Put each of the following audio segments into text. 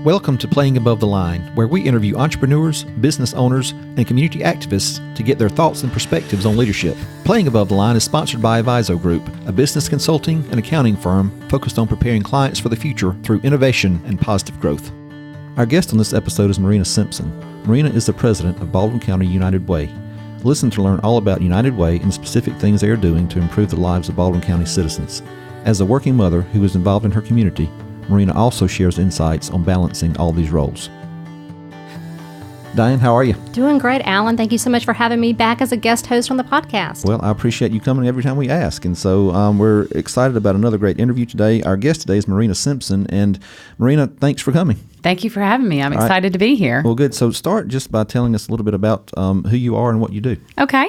Welcome to Playing Above the Line, where we interview entrepreneurs, business owners, and community activists to get their thoughts and perspectives on leadership. Playing Above the Line is sponsored by Aviso Group, a business consulting and accounting firm focused on preparing clients for the future through innovation and positive growth. Our guest on this episode is Marina Simpson. Marina is the president of Baldwin County United Way. Listen to learn all about United Way and specific things they are doing to improve the lives of Baldwin County citizens. As a working mother who is involved in her community, Marina also shares insights on balancing all these roles. Diane, how are you? Doing great, Alan. Thank you so much for having me back as a guest host on the podcast. Well, I appreciate you coming every time we ask. And so we're excited about another great interview today. Our guest today is Marina Simpson. And Marina, thanks for coming. Thank you for having me. I'm excited to be here. Well, good. So start just by telling us a little bit about who you are and what you do. Okay.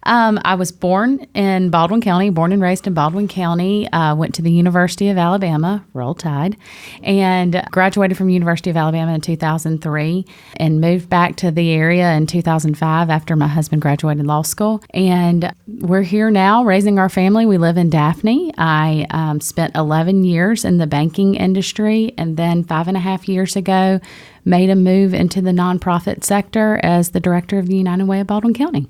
I was born in Baldwin County, born and raised in Baldwin County, went to the University of Alabama, Roll Tide, and graduated from University of Alabama in 2003 and moved back to the area in 2005 after my husband graduated law school. And we're here now raising our family. We live in Daphne. I spent 11 years in the banking industry and then 5.5 years ago made a move into the nonprofit sector as the director of the United Way of Baldwin County.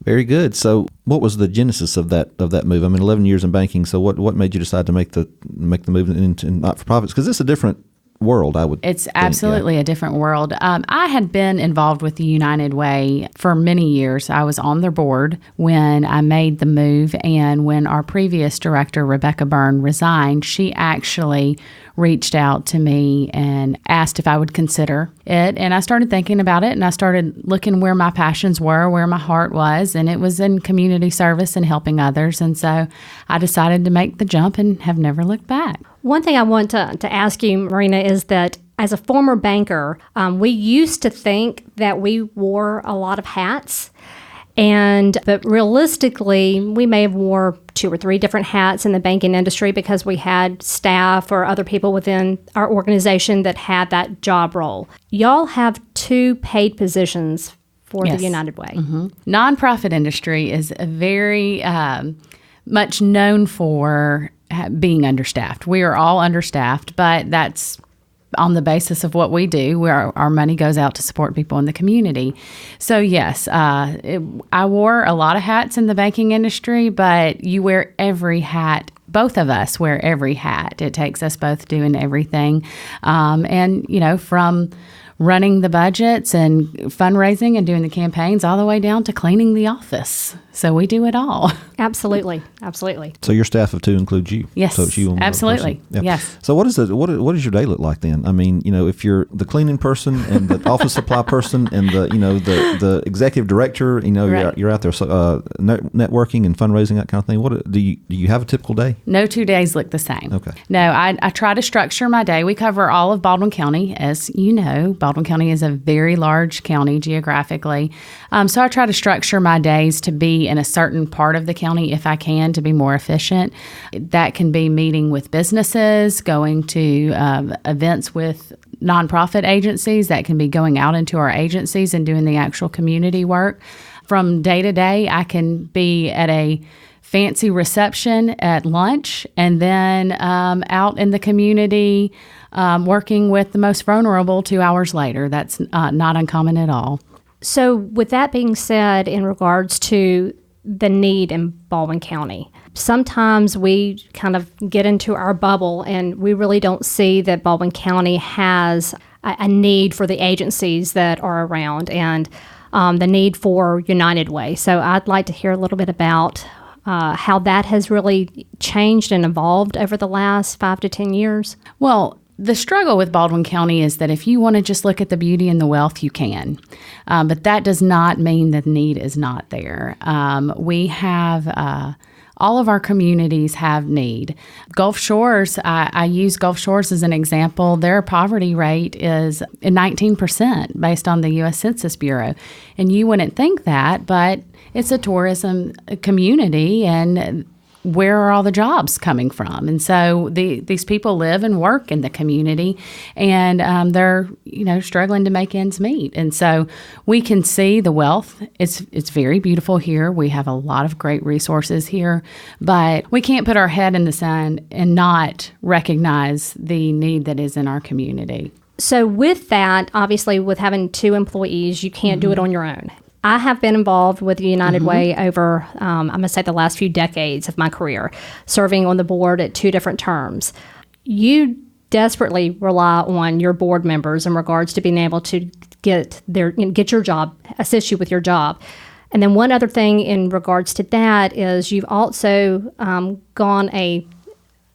Very good. So what was the genesis of that move? I mean, 11 years in banking. So what made you decide to make the move into not-for-profits? Because it's a different world, I would It's think, absolutely a different world. I had been involved with the United Way for many years. I was on their board when I made the move, and when our previous director, Rebecca Byrne, resigned, she actually reached out to me and asked if I would consider it. And I started thinking about it, and I started looking where my passions were, where my heart was, and it was in community service and helping others. And so I decided to make the jump and have never looked back. One thing I want to ask you, Marina, is that as a former banker, we used to think that we wore a lot of hats. But realistically, we may have wore 2 or 3 different hats in the banking industry because we had staff or other people within our organization that had that job role. Y'all have 2 paid positions for Yes. the United Way. Mm-hmm. Nonprofit industry is a very much known for being understaffed. We are all understaffed, but that's on the basis of what we do, where our money goes out to support people in the community. So yes, I wore a lot of hats in the banking industry, but you wear every hat. Both of us wear every hat. It takes us both doing everything. And, from running the budgets and fundraising and doing the campaigns all the way down to cleaning the office. So we do it all. Absolutely. Absolutely. So your staff of 2 includes you. Yes, so it's you and one absolutely. person. Yeah. Yes. So what does your day look like then? I mean, if you're the cleaning person and the office supply person and the executive director, Right. you're out there networking and fundraising, that kind of thing. What do you have a typical day? No 2 days look the same. Okay. No, I try to structure my day. We cover all of Baldwin County. As you know, Baldwin County is a very large county geographically. So I try to structure my days to be in a certain part of the county if I can, to be more efficient. That can be meeting with businesses, going to events with nonprofit agencies. That can be going out into our agencies and doing the actual community work. From day to day, I can be at a fancy reception at lunch and then out in the community working with the most vulnerable 2 hours later. That's not uncommon at all. So with that being said, in regards to the need in Baldwin County, sometimes we kind of get into our bubble and we really don't see that Baldwin County has a need for the agencies that are around and the need for United Way. So I'd like to hear a little bit about how that has really changed and evolved over the last 5 to 10 years. Well, the struggle with Baldwin County is that if you want to just look at the beauty and the wealth, you can. But that does not mean that the need is not there. We have all of our communities have need. Gulf Shores, I use Gulf Shores as an example. Their poverty rate is 19% based on the U.S. Census Bureau. And you wouldn't think that, but it's a tourism community, and where are all the jobs coming from? And so these people live and work in the community, and they're struggling to make ends meet. And so we can see the wealth. It's very beautiful here. We have a lot of great resources here, but we can't put our head in the sand and not recognize the need that is in our community. So with that, obviously with having 2 employees, you can't do it on your own. I have been involved with the United Way over, I'm going to say the last few decades of my career, serving on the board at 2 different terms. You desperately rely on your board members in regards to being able to get your job, assist you with your job. And then one other thing in regards to that is you've also gone a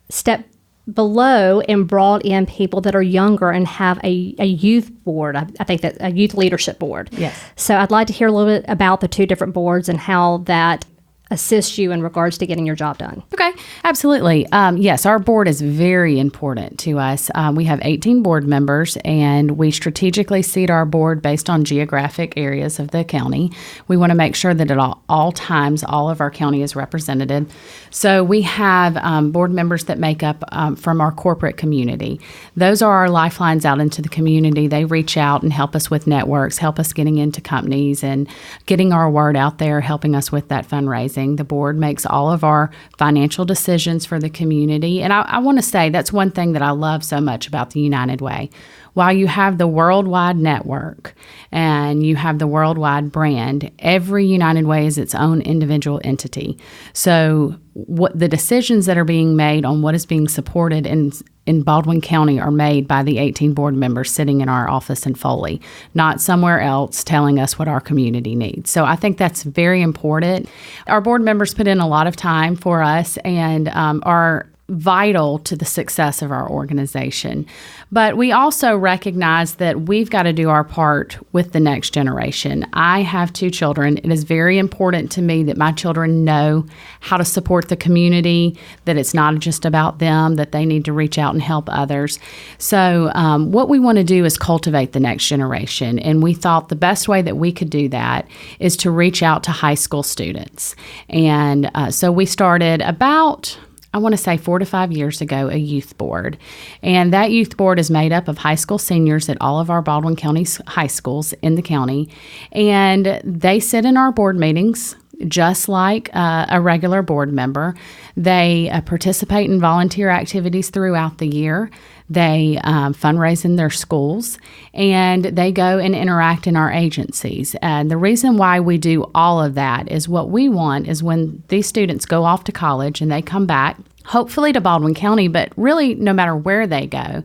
step below and brought in people that are younger and have a youth board. I think that a youth leadership board. Yes. So I'd like to hear a little bit about the 2 different boards and how that assists you in regards to getting your job done. Okay, absolutely. Yes, our board is very important to us. We have 18 board members, and we strategically seat our board based on geographic areas of the county. We want to make sure that at all times, all of our county is represented. So we have board members that make up from our corporate community. Those are our lifelines out into the community. They reach out and help us with networks, help us getting into companies and getting our word out there, helping us with that fundraising. The board makes all of our financial decisions for the community. And I want to say that's one thing that I love so much about the United Way. While you have the worldwide network and you have the worldwide brand, every United Way is its own individual entity. So what the decisions that are being made on what is being supported in Baldwin County are made by the 18 board members sitting in our office in Foley, not somewhere else telling us what our community needs. So I think that's very important. Our board members put in a lot of time for us and are vital to the success of our organization. But we also recognize that we've got to do our part with the next generation. I have 2 children. It is very important to me that my children know how to support the community, that it's not just about them, that they need to reach out and help others. So what we want to do is cultivate the next generation. And we thought the best way that we could do that is to reach out to high school students. And so we started about, I want to say 4 to 5 years ago, a youth board. And that youth board is made up of high school seniors at all of our Baldwin County high schools in the county. And they sit in our board meetings just like a regular board member. They participate in volunteer activities throughout the year. They fundraise in their schools, and they go and interact in our agencies. And the reason why we do all of that is what we want is when these students go off to college and they come back, hopefully to Baldwin County, but really no matter where they go,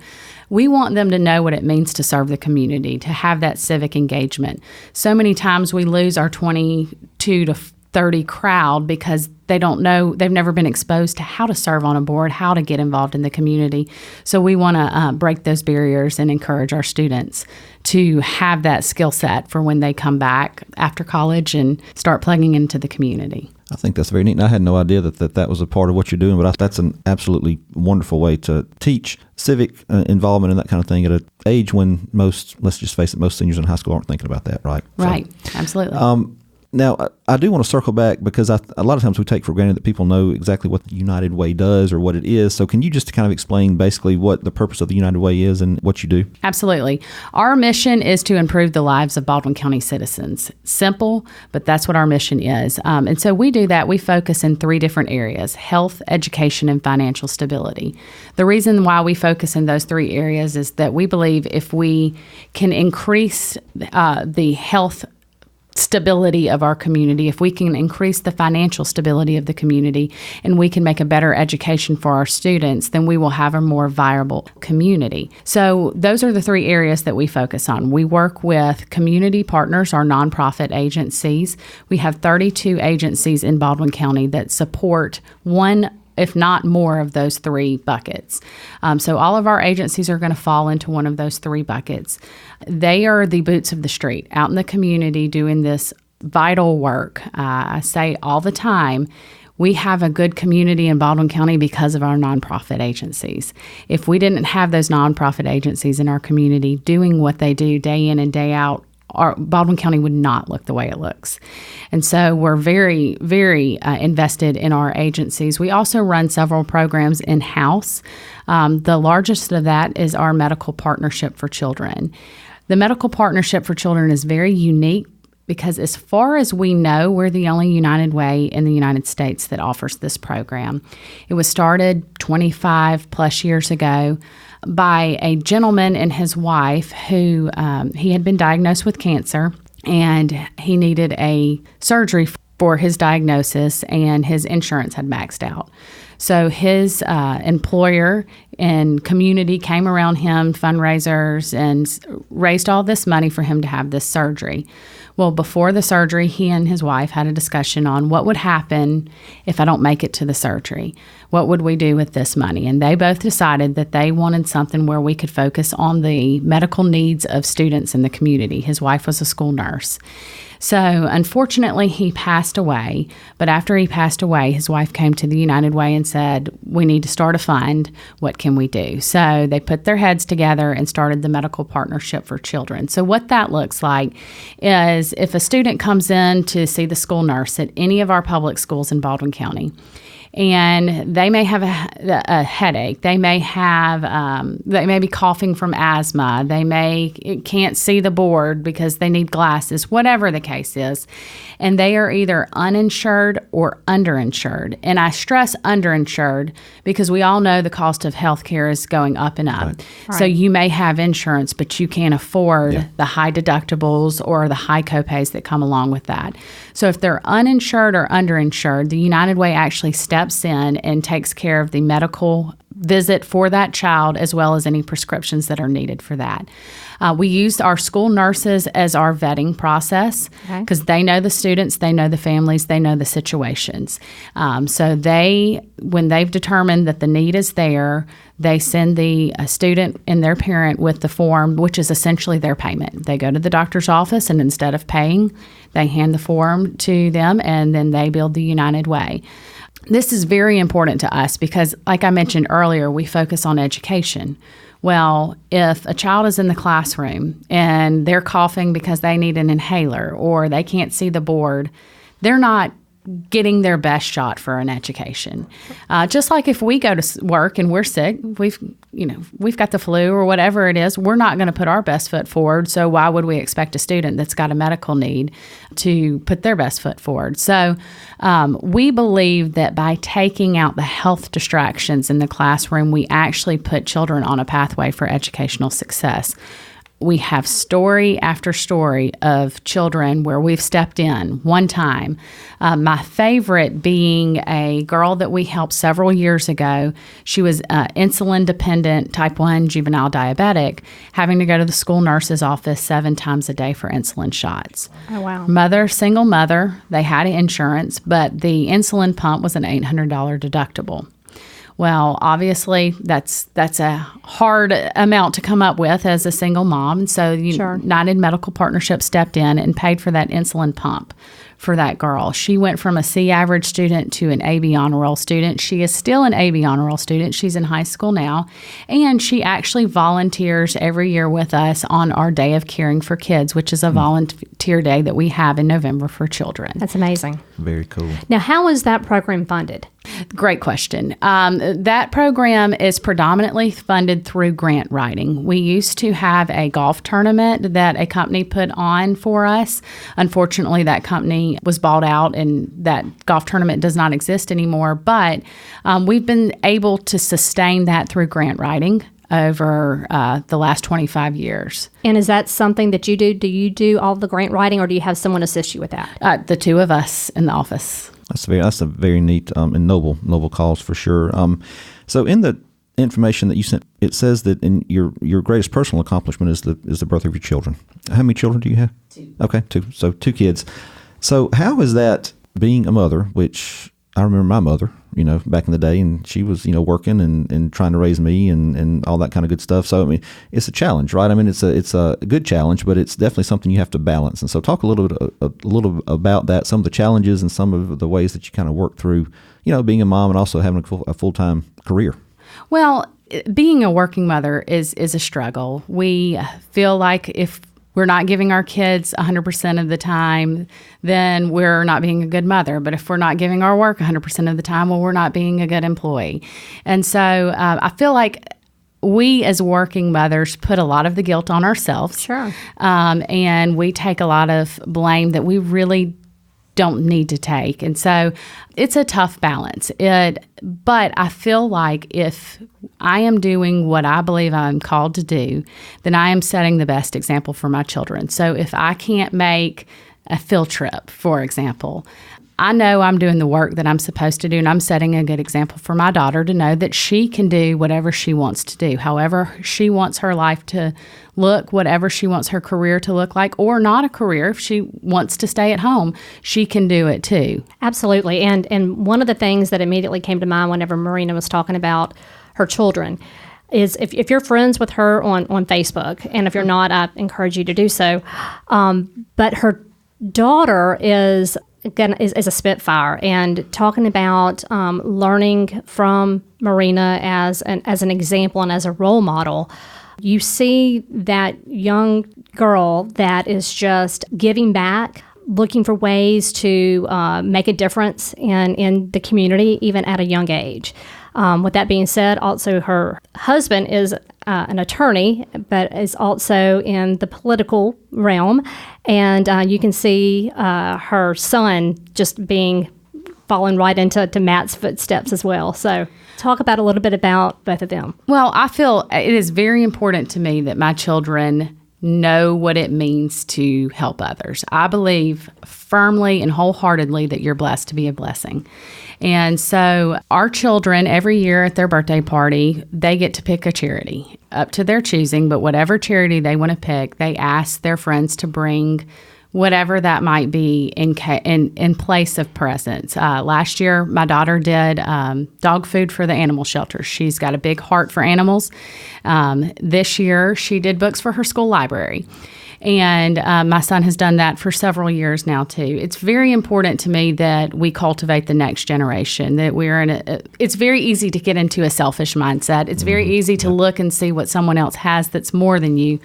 we want them to know what it means to serve the community, to have that civic engagement. So many times we lose our 22 to 30 crowd because they don't know, they've never been exposed to how to serve on a board, how to get involved in the community. So we want to break those barriers and encourage our students to have that skill set for when they come back after college and start plugging into the community. I think that's very neat. And I had no idea that was a part of what you're doing, but that's an absolutely wonderful way to teach civic involvement and that kind of thing at an age when most, let's just face it, most seniors in high school aren't thinking about that, right? Right, so, absolutely. Now, I do want to circle back because a lot of times we take for granted that people know exactly what the United Way does or what it is. So can you just kind of explain basically what the purpose of the United Way is and what you do? Absolutely. Our mission is to improve the lives of Baldwin County citizens. Simple, but that's what our mission is. And so we do that. We focus in 3 different areas: health, education, and financial stability. The reason why we focus in those 3 areas is that we believe if we can increase the health stability of our community, if we can increase the financial stability of the community, and we can make a better education for our students, then we will have a more viable community. So those are the 3 areas that we focus on. We work with community partners, our nonprofit agencies. We have 32 agencies in Baldwin County that support one, if not more, of those 3 buckets. So all of our agencies are going to fall into one of those 3 buckets. They are the boots of the street out in the community doing this vital work. I say all the time, we have a good community in Baldwin County because of our nonprofit agencies. If we didn't have those nonprofit agencies in our community doing what they do day in and day out, Baldwin County would not look the way it looks. And so we're very, very invested in our agencies. We also run several programs in-house. The largest of that is our Medical Partnership for Children. The Medical Partnership for Children is very unique because as far as we know, we're the only United Way in the United States that offers this program. It was started 25 plus years ago by a gentleman and his wife who he had been diagnosed with cancer, and he needed a surgery for his diagnosis, and his insurance had maxed out. So his employer and community came around him, fundraisers, and raised all this money for him to have this surgery. Well, before the surgery, he and his wife had a discussion on what would happen if I don't make it to the surgery. What would we do with this money? And they both decided that they wanted something where we could focus on the medical needs of students in the community. His wife was a school nurse. So unfortunately, he passed away. But after he passed away, his wife came to the United Way and said, we need to start a fund. What can we do? So they put their heads together and started the Medical Partnership for Children. So what that looks like is if a student comes in to see the school nurse at any of our public schools in Baldwin County, and they may have a headache. They may be coughing from asthma. They can't see the board because they need glasses, whatever the case is. And they are either uninsured or underinsured. And I stress underinsured because we all know the cost of health care is going up and up. Right. So you may have insurance, but you can't afford the high deductibles or the high copays that come along with that. So if they're uninsured or underinsured, the United Way actually steps in and takes care of the medical visit for that child as well as any prescriptions that are needed for that. We use our school nurses as our vetting process because they know the students, they know the families, they know the situations. So when they've determined that the need is there, they send the student and their parent with the form, which is essentially their payment. They go to the doctor's office, and instead of paying, they hand the form to them, and then they bill the United Way. This is very important to us because, like I mentioned earlier, we focus on education. Well, if a child is in the classroom and they're coughing because they need an inhaler or they can't see the board, they're not getting their best shot for an education. Just like if we go to work and we're sick, we've got the flu or whatever it is, we're not going to put our best foot forward. So why would we expect a student that's got a medical need to put their best foot forward? So we believe that by taking out the health distractions in the classroom, we actually put children on a pathway for educational success. We have story after story of children where we've stepped in one time. My favorite being a girl that we helped several years ago. She was insulin dependent, type 1 juvenile diabetic, having to go to the school nurse's office 7 times a day for insulin shots. Oh, wow. Single mother, they had insurance, but the insulin pump was an $800 deductible. Well, obviously, that's a hard amount to come up with as a single mom. So United Medical Partnership stepped in and paid for that insulin pump for that girl. She went from a C average student to an AB honor roll student. She is still an AB honor roll student. She's in high school now. And she actually volunteers every year with us on our Day of Caring for Kids, which is a volunteer day that we have in November for children. That's amazing. Very cool. Now, how is that program funded? Great question. That program is predominantly funded through grant writing. We used to have a golf tournament that a company put on for us. Unfortunately, that company was bought out and that golf tournament does not exist anymore. But we've been able to sustain that through grant writing over the last 25 years. And is that something that you do? Do you do all the grant writing, or do you have someone assist you with that? The two of us in the office. That's a very neat and noble cause for sure. So in the information that you sent, it says that in your greatest personal accomplishment is the birth of your children. How many children do you have? 2. Okay, 2. So 2 kids. So how is that being a mother, which I remember my mother, back in the day, and she was, working and trying to raise me and all that kind of good stuff. So, I mean, it's a challenge, right? I mean, it's a good challenge, but it's definitely something you have to balance. And so talk a little bit about that, some of the challenges and some of the ways that you kind of work through, being a mom and also having a full-time career. Well, being a working mother is a struggle. We feel like if we're not giving our kids 100% of the time, then we're not being a good mother. But if we're not giving our work 100% of the time, well, we're not being a good employee. And so I feel like we as working mothers put a lot of the guilt on ourselves. Sure. And we take a lot of blame that we really don't need to take. And so it's a tough balance. But I feel like if I am doing what I believe I'm called to do, then I am setting the best example for my children. So if I can't make a field trip, for example, I know I'm doing the work that I'm supposed to do, and I'm setting a good example for my daughter to know that she can do whatever she wants to do, however she wants her life to look, whatever she wants her career to look like, or not a career. If she wants to stay at home, she can do it too. Absolutely. And one of the things that immediately came to mind whenever Marina was talking about her children is if you're friends with her on Facebook, and if you're not, I encourage you to do so. But her daughter is a Spitfire, and talking about learning from Marina as an example and as a role model. You see that young girl that is just giving back, looking for ways to make a difference in the community, even at a young age. With that being said, also her husband is an attorney, but is also in the political realm. And you can see her son just falling right into Matt's footsteps as well. So talk about a little bit about both of them. Well, I feel it is very important to me that my children know what it means to help others. I believe firmly and wholeheartedly that you're blessed to be a blessing. And so our children, every year at their birthday party, they get to pick a charity up to their choosing, but whatever charity they want to pick, they ask their friends to bring whatever that might be in place of presents. Last year, my daughter did dog food for the animal shelter. She's got a big heart for animals. This year, she did books for her school library. And my son has done that for several years now, too. It's very important to me that we cultivate the next generation, that we're it's very easy to get into a selfish mindset. It's very easy to look and see what someone else has that's more than you.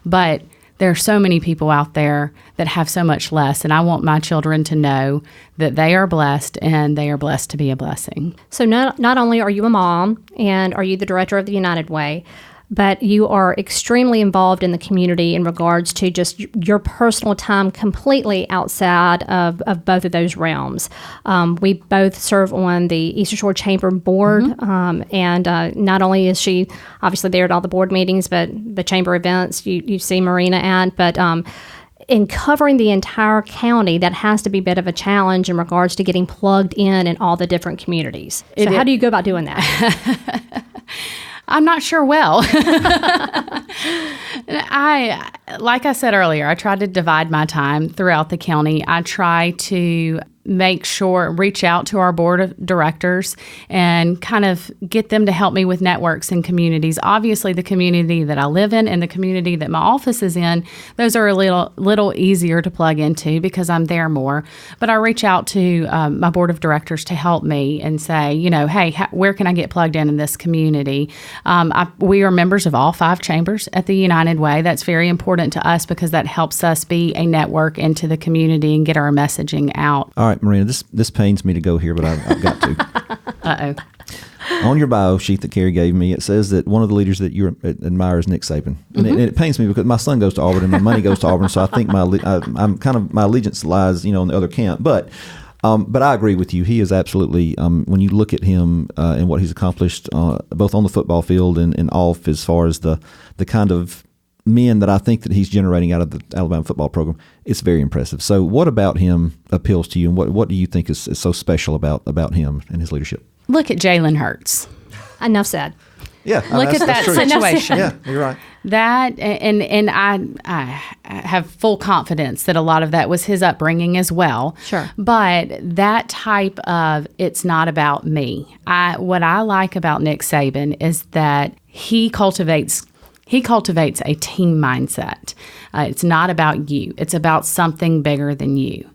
But there are so many people out there that have so much less, and I want my children to know that they are blessed and they are blessed to be a blessing. So not only are you a mom and are you the director of the United Way, but you are extremely involved in the community in regards to just your personal time completely outside of both of those realms. We both serve on the Eastern Shore Chamber Board, and not only is she obviously there at all the board meetings, but the chamber events you see Marina at, but in covering the entire county, that has to be a bit of a challenge in regards to getting plugged in all the different communities. So how do you go about doing that? I'm not sure well. Like I said earlier, I try to divide my time throughout the county. I try to reach out to our board of directors and kind of get them to help me with networks and communities. Obviously, the community that I live in and the community that my office is in, those are a little easier to plug into because I'm there more. But I reach out to my board of directors to help me and say, hey, where can I get plugged in this community? We are members of all 5 chambers at the United Way. That's very important to us because that helps us be a network into the community and get our messaging out. All right, Marina, this pains me to go here, but I've got to. Uh-oh. On your bio sheet that Carrie gave me, it says that one of the leaders that you admire is Nick Saban. And it pains me because my son goes to Auburn and my money goes to Auburn, so I think my allegiance lies, in the other camp. But I agree with you. He is absolutely, when you look at him and what he's accomplished, both on the football field and off, as far as the kind of men that I think that he's generating out of the Alabama football program, it's very impressive. So what about him appeals to you, and what do you think is so special about him and his leadership? Look at Jalen Hurts. Enough said. Yeah, look at that situation. Yeah, you're right. That and I have full confidence that a lot of that was his upbringing as well. Sure. But that type of it's not about me. What I like about Nick Saban is that he cultivates a team mindset. It's not about you. It's about something bigger than you.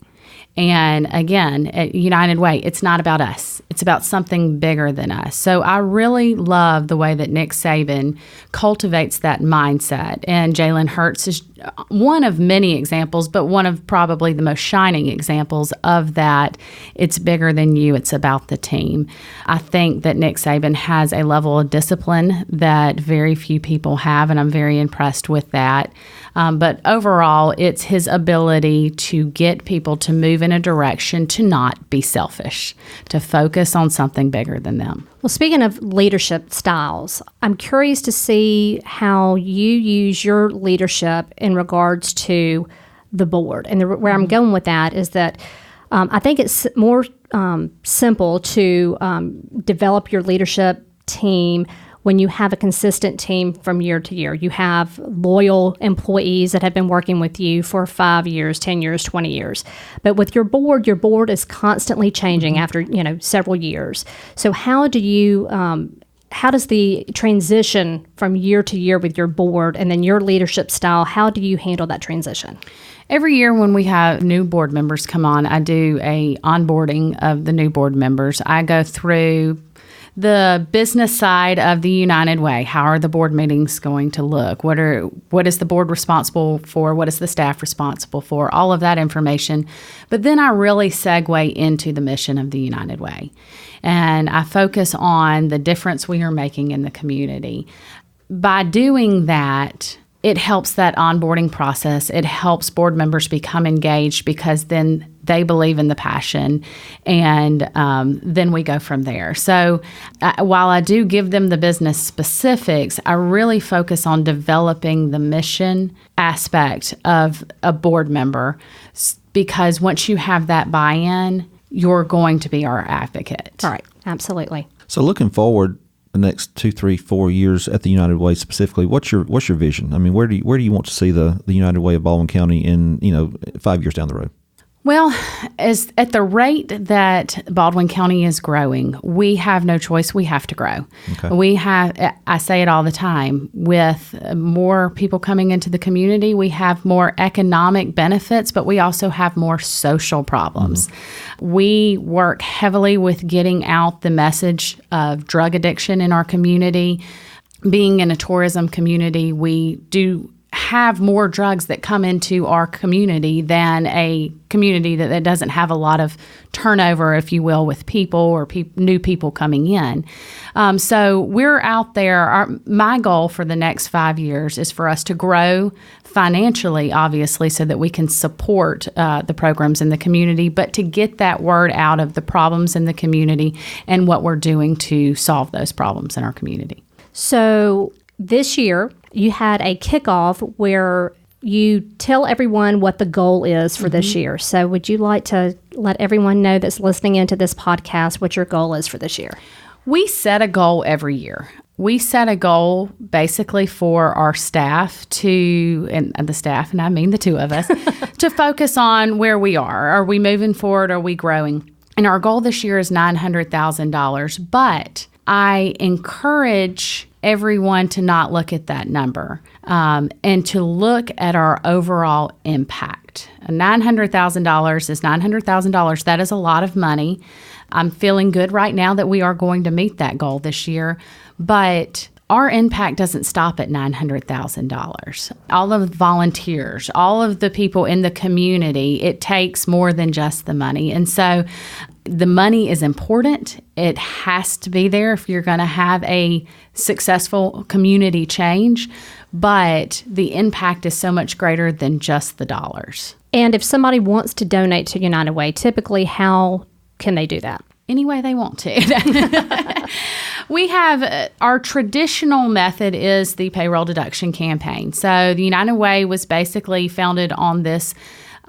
And again, at United Way, it's not about us. It's about something bigger than us. So I really love the way that Nick Saban cultivates that mindset. And Jalen Hurts is one of many examples, but one of probably the most shining examples of that. It's bigger than you. It's about the team. I think that Nick Saban has a level of discipline that very few people have, and I'm very impressed with that. But overall, it's his ability to get people to move in a direction to not be selfish, to focus on something bigger than them. Well, speaking of leadership styles, I'm curious to see how you use your leadership in regards to the board. And where I'm going with that is that I think it's more simple to develop your leadership team when you have a consistent team from year to year. You have loyal employees that have been working with you for 5 years, 10 years, 20 years. But with your board is constantly changing after, several years. So how does the transition from year to year with your board and then your leadership style, how do you handle that transition? Every year when we have new board members come on, I do a onboarding of the new board members. I go through the business side of the United Way. How are the board meetings going to look? What is the board responsible for? What is the staff responsible for? All of that information. But then I really segue into the mission of the United Way. And I focus on the difference we are making in the community. By doing that, it helps that onboarding process. It helps board members become engaged because then they believe in the passion, and then we go from there. So while I do give them the business specifics, I really focus on developing the mission aspect of a board member, because once you have that buy-in, you're going to be our advocate. All right, absolutely. So looking forward, the next 2, 3, 4 years at the United Way specifically, what's your vision? I mean, where do you want to see the United Way of Baldwin County in 5 years down the road? Well, as at the rate that Baldwin County is growing, we have no choice. We have to grow. Okay. I say it all the time, with more people coming into the community, we have more economic benefits, but we also have more social problems. Mm-hmm. We work heavily with getting out the message of drug addiction in our community. Being in a tourism community, we do have more drugs that come into our community than a community that doesn't have a lot of turnover, if you will, with people or new people coming in. So we're out there. My goal for the next 5 years is for us to grow financially, obviously, so that we can support the programs in the community, but to get that word out of the problems in the community and what we're doing to solve those problems in our community. So this year, you had a kickoff where you tell everyone what the goal is for this year. So would you like to let everyone know that's listening into this podcast what your goal is for this year? We set a goal every year. We set a goal basically for our staff and the staff, and I mean the two of us, to focus on where we are. Are we moving forward? Are we growing? And our goal this year is $900,000, but I encourage everyone to not look at that number and to look at our overall impact. $900,000 is $900,000. That is a lot of money. I'm feeling good right now that we are going to meet that goal this year, but our impact doesn't stop at $900,000. All of the volunteers, all of the people in the community, it takes more than just the money. And so the money is important. It has to be there if you're going to have a successful community change, but the impact is so much greater than just the dollars. And if somebody wants to donate to United Way, typically how can they do that? Any way they want to. We have our traditional method is the payroll deduction campaign. So the United Way was basically founded on this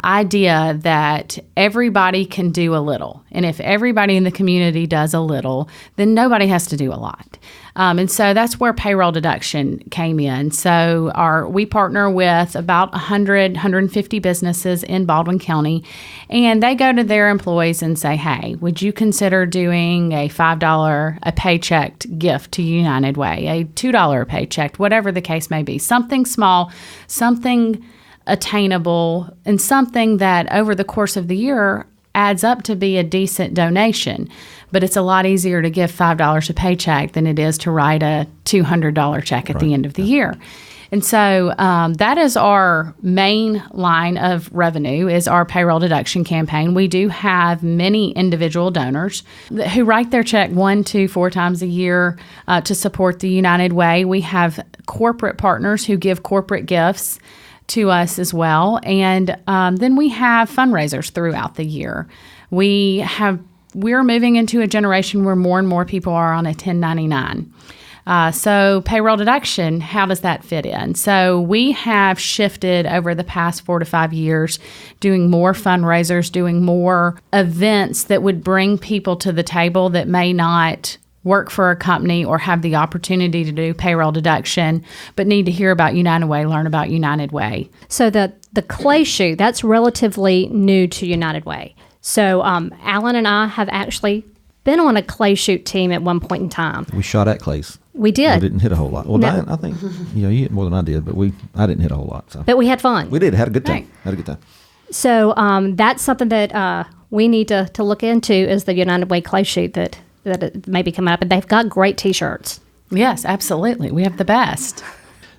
idea that everybody can do a little. And if everybody in the community does a little, then nobody has to do a lot. And so that's where payroll deduction came in. So we partner with about 150 businesses in Baldwin County, and they go to their employees and say, hey, would you consider doing a $5 a paycheck gift to United Way, a $2 a paycheck, whatever the case may be, something small, something attainable, and something that over the course of the year, adds up to be a decent donation. But it's a lot easier to give $5 a paycheck than it is to write a $200 check at the end of the year. And so that is our main line of revenue, is our payroll deduction campaign. We do have many individual donors who write their check 1, 2, 4 times a year to support the United Way. We have corporate partners who give corporate gifts to us as well. And then we have fundraisers throughout the year. We're moving into a generation where more and more people are on a 1099. So payroll deduction, how does that fit in? So we have shifted over the past 4 to 5 years, doing more fundraisers, doing more events that would bring people to the table that may not work for a company or have the opportunity to do payroll deduction, but need to hear about United Way, learn about United Way. So the clay shoe, that's relatively new to United Way. So Alan and I have actually been on a clay shoot team at one point in time. We shot at clays. We did. We didn't hit a whole lot. Well, No. Diane, I think you hit more than I did, but I didn't hit a whole lot. So. But we had fun. We did. Had a good time. Right. Had a good time. So that's something that we need to look into, is the United Way clay shoot that may be coming up. And they've got great T-shirts. Yes, absolutely. We have the best.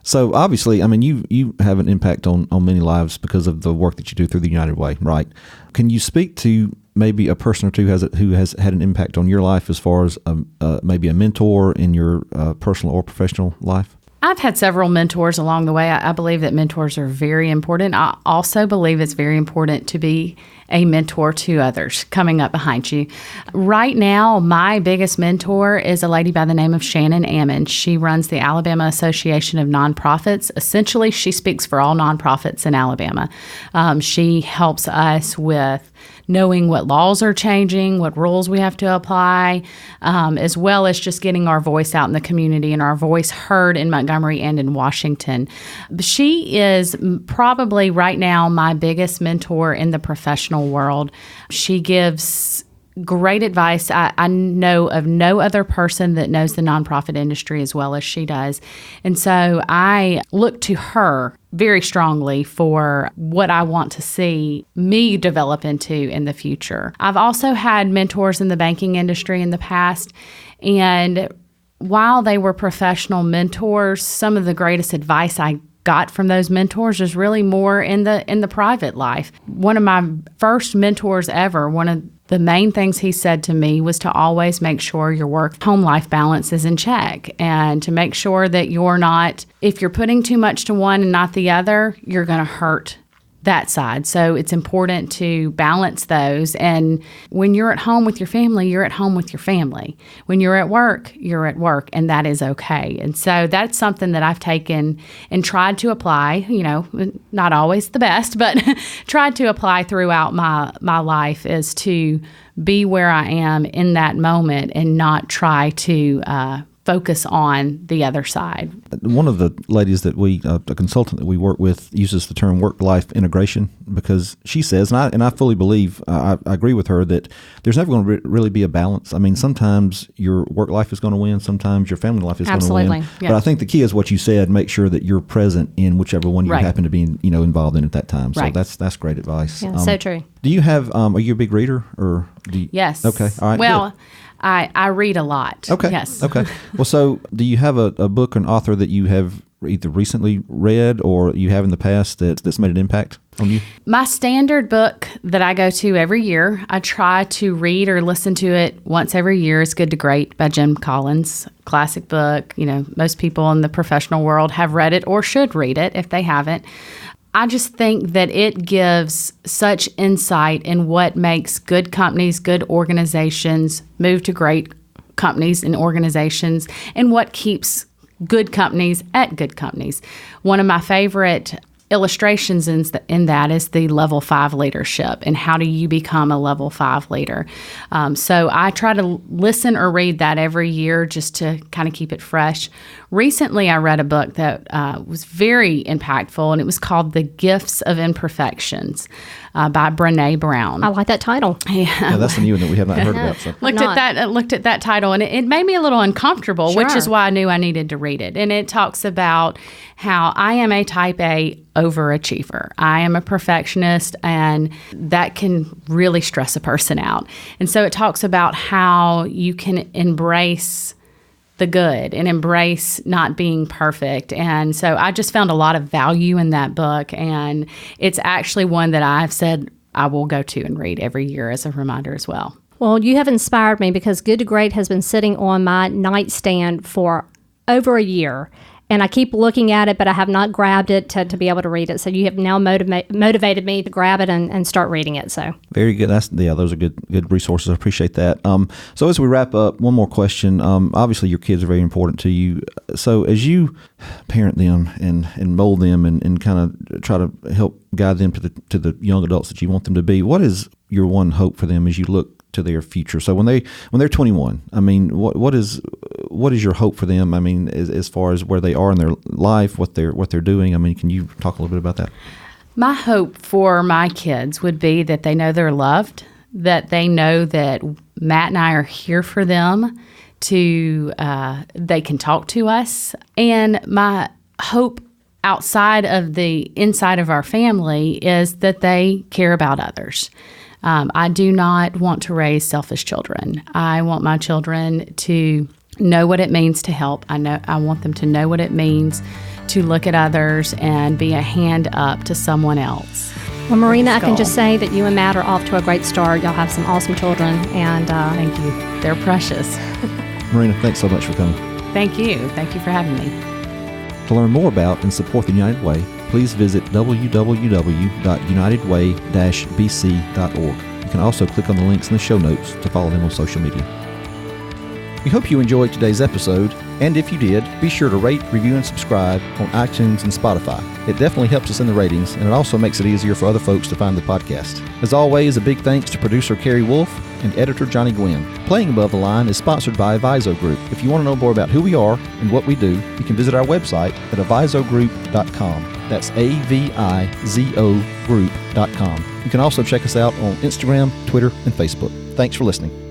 So obviously, I mean, you have an impact on many lives because of the work that you do through the United Way, right? Can you speak to maybe a person or two who has had an impact on your life as far as maybe a mentor in your personal or professional life? I've had several mentors along the way. I believe that mentors are very important. I also believe it's very important to be a mentor to others coming up behind you. Right now, my biggest mentor is a lady by the name of Shannon Ammon. She runs the Alabama Association of Nonprofits. Essentially, she speaks for all nonprofits in Alabama. She helps us with knowing what laws are changing, what rules we have to apply, as well as just getting our voice out in the community and our voice heard in Montgomery and in Washington. She is probably right now my biggest mentor in the professional world. She gives great advice. I know of no other person that knows the nonprofit industry as well as she does. And so I look to her very strongly for what I want to see me develop into in the future. I've also had mentors in the banking industry in the past, and while they were professional mentors, some of the greatest advice I got from those mentors is really more in the private life. One of my first mentors ever, one of the main things he said to me was to always make sure your work-home life balance is in check, and to make sure that if you're putting too much to one and not the other, you're going to hurt that side. So it's important to balance those. And when you're at home with your family, you're at home with your family. When you're at work, and that is okay. And so that's something that I've taken and tried to apply, not always the best, but tried to apply throughout my life, is to be where I am in that moment and not try to focus on the other side. One of the ladies that a consultant that we work with, uses the term work-life integration, because she says, and I fully believe, I agree with her, that there's never going to really be a balance. I mean, sometimes your work life is going to win, sometimes your family life is going to win. Absolutely. Yeah. But I think the key is what you said: make sure that you're present in whichever one you Right. happen to be, involved in at that time. So Right. that's great advice. Yeah, so true. Do you have? Are you a big reader, or do you? Yes. Okay. All right. Well, good. I read a lot. Okay. Yes. Okay. Well, so do you have a book or an author that you have either recently read or you have in the past that's made an impact on you? My standard book that I go to every year, I try to read or listen to it once every year, is Good to Great by Jim Collins. Classic book. Most people in the professional world have read it or should read it if they haven't. I just think that it gives such insight in what makes good companies, good organizations move to great companies and organizations, and what keeps good companies at good companies. One of my favorite illustrations in that is the level 5 leadership, and how do you become a level 5 leader. So I try to listen or read that every year just to kind of keep it fresh. Recently, I read a book that was very impactful, and it was called The Gifts of Imperfections by Brené Brown. I like that title. Yeah, that's the new one that we have not heard about. So. Looked at that title, and it made me a little uncomfortable, which Sure. is why I knew I needed to read it. And it talks about how I am a type A overachiever. I am a perfectionist, and that can really stress a person out. And so it talks about how you can embrace the good and embrace not being perfect. And so I just found a lot of value in that book. And it's actually one that I've said I will go to and read every year as a reminder as well. Well, you have inspired me, because Good to Great has been sitting on my nightstand for over a year. And I keep looking at it, but I have not grabbed it to be able to read it. So you have now motivated me to grab it and start reading it. So very good. Those are good resources. I appreciate that. So as we wrap up, one more question. Obviously, your kids are very important to you. So as you parent them and mold them and kind of try to help guide them to the young adults that you want them to be, what is your one hope for them as you look to their future? So when they're 21, I mean, what is your hope for them? I mean, as far as where they are in their life, what they're doing. I mean, can you talk a little bit about that? My hope for my kids would be that they know they're loved, that they know that Matt and I are here for them, they can talk to us. And my hope outside of the inside of our family is that they care about others. I do not want to raise selfish children. I want my children to know what it means to help. I want them to know what it means to look at others and be a hand up to someone else. Well, Marina, I can just say that you and Matt are off to a great start. Y'all have some awesome children, and thank you. They're precious. Marina, thanks so much for coming. Thank you. Thank you for having me. To learn more about and support the United Way, please visit www.unitedway-bc.org. You can also click on the links in the show notes to follow them on social media. We hope you enjoyed today's episode, and if you did, be sure to rate, review, and subscribe on iTunes and Spotify. It definitely helps us in the ratings, and it also makes it easier for other folks to find the podcast. As always, a big thanks to producer Carrie Wolf and editor Johnny Gwynn. Playing Above the Line is sponsored by Aviso Group. If you want to know more about who we are and what we do, you can visit our website at avisogroup.com. That's AVIZO group.com. You can also check us out on Instagram, Twitter, and Facebook. Thanks for listening.